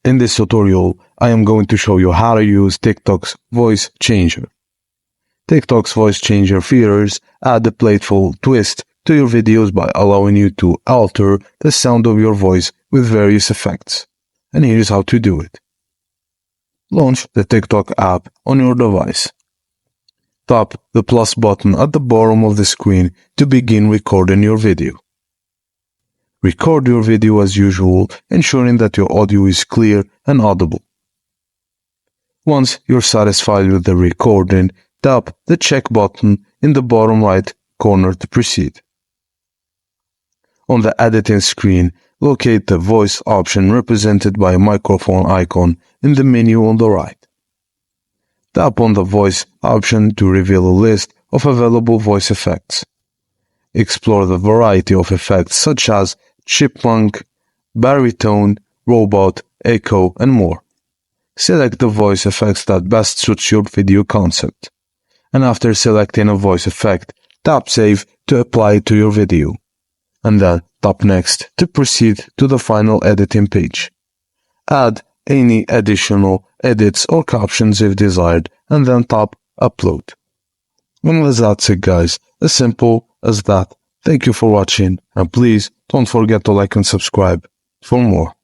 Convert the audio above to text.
In this tutorial, I am going to show you how to use TikTok's voice changer. TikTok's voice changer features add a playful twist to your videos by allowing you to alter the sound of your voice with various effects. And here's how to do it. Launch the TikTok app on your device. Tap the plus button at the bottom of the screen to begin recording your video. Record your video as usual, ensuring that your audio is clear and audible. Once you're satisfied with the recording, tap the check button in the bottom right corner to proceed. On the editing screen, locate the voice option represented by a microphone icon in the menu on the right. Tap on the voice option to reveal a list of available voice effects. Explore the variety of effects such as chipmunk, baritone, robot, echo, and more. Select the voice effects that best suits your video concept. And after selecting a voice effect, tap Save to apply it to your video. And then tap Next to proceed to the final editing page. Add any additional edits or captions if desired, and then tap Upload. And that's it, guys. As simple as that. Thank you for watching, and please don't forget to like and subscribe for more.